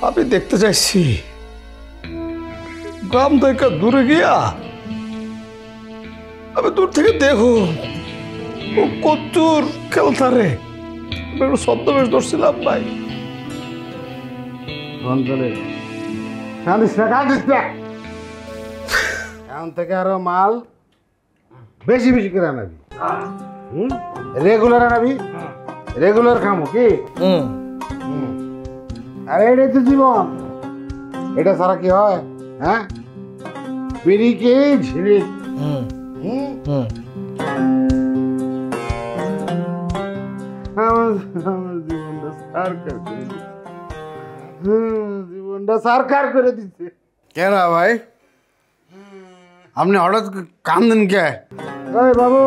আমি দেখতে চাইছি গ্রাম থেকে দূরে গিয়া আমি দূর থেকে দেখো ও কচুর খেলতারে একটু ছদ্মবেশ ধরছিলাম ভাই। এখন থেকে আরো মাল বেশি বেশি করে আনাবি, রেগুলার আনাবি, রেগুলার খামো কি? আরে এটাই তো জীবন, এটা ছাড়া কি হয়? হ্যাঁ, বিড়ি কি ঝিলিক। জীবনটা সরকার করে দিচ্ছে। কেন ভাই আপনি হঠাৎ কান্দেন কে? ওই বাবু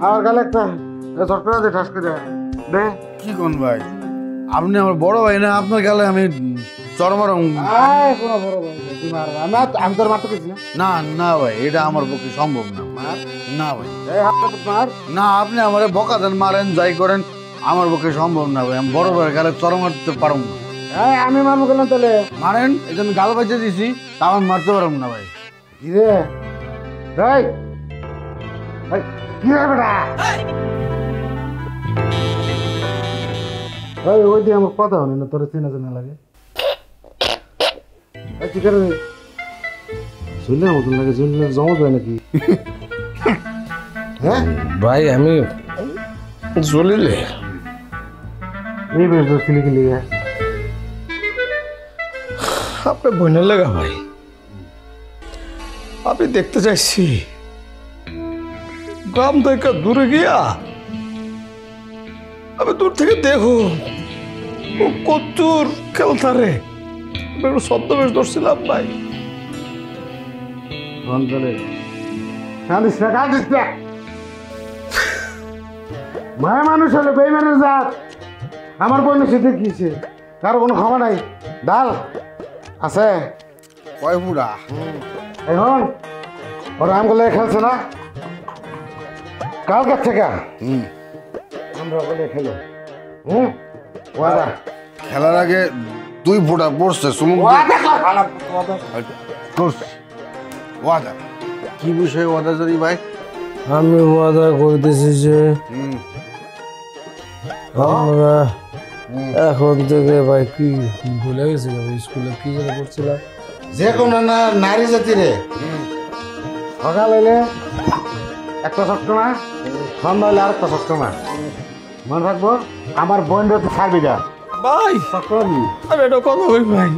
আমার গালে একটা চটকা দে, ঠাস করে দে। কি কোন ভাই, আপনি আমার বড় ভাই না, আপনার গেলে আমি চরমারম। কোনো বড় ভাই তুই মারবা, আমি তোর মারতে গেছি না। না না ভাই, এটা আমার পক্ষে সম্ভব না। না ভাই, মার না, আপনি আমার বকা দেন, মারেন, যাই করেন, আমার পক্ষে সম্ভব না ভাই। আমি বড় ভাই গেলে চর মারতে পারব না। আমি মারবো কেন তাহলে? মারেন, এই জন্য গাল বাজে দিছি, তা আমি মারতে পারব না ভাই। কি রে ভাই, কি রে বেটা? ভাই ওই দিয়ে আমার কথা হয়নি না, তোর চেনা চেনা লাগে। কি করে শুনলে মতন লাগে, শুনলে জমা হয় নাকি? হ্যাঁ ভাই আমি জলিলে এই বেশ ছিলি কি লিগে? আপনার বোনের লেগা ভাই। আমি দেখতে চাইছি গ্রাম থেকে দূরে গিয়া আমি দূর থেকে দেখো ও কচুর খেলতারে একটু ছদ্মবেশ ধরছিলাম ভাই। মায়া মানুষ হলে বেইমানের জাত। আমার বোনের সাথে কিছে, কারো কোনো ক্ষমা নাই। ডাল আছে কয় পুরা এখন ওরা আমগুলো খেলছে না, কালকের থেকে আমরা ওগুলো খেলো। ওয়াদা খেলার আগে 2 ফোঁটা পড়ছে সুমুক ওয়াদা। কি বিষয়ে ওয়াদা জানি ভাই? আমি ওয়াদা করতেছি যে আমরা এখন থেকে ভাই কি ভুলে গেছি ভাই, স্কুলে কি যেন পড়ছিলাম, যে কোনো না নারী জাতি রে সকাল হইলে একটা সপ্তাহ, সন্ধ্যা হইলে আরেকটা সপ্তাহ। মনে রাখবো আমার বোন তো ছাড়বি না ভাই। আমি এটা কথা বলি ভাই,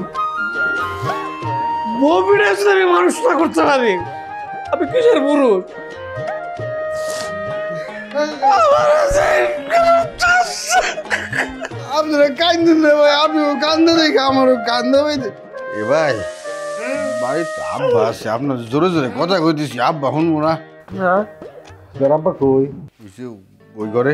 বউবিটা আসলে আমি মানুষটা করতে পারি, আমি কিসের পুরুষ? আপনারা কান্দেন না ভাই, আপনিও কান্দে দেখে আমারও কান্দে ভাই। এ ভাই বাড়িতে আব্বা আছে, আপনার জোরে জোরে কথা কইতেছি, আব্বা শুনবো না? তোর আব্বা কই? ওই ঘরে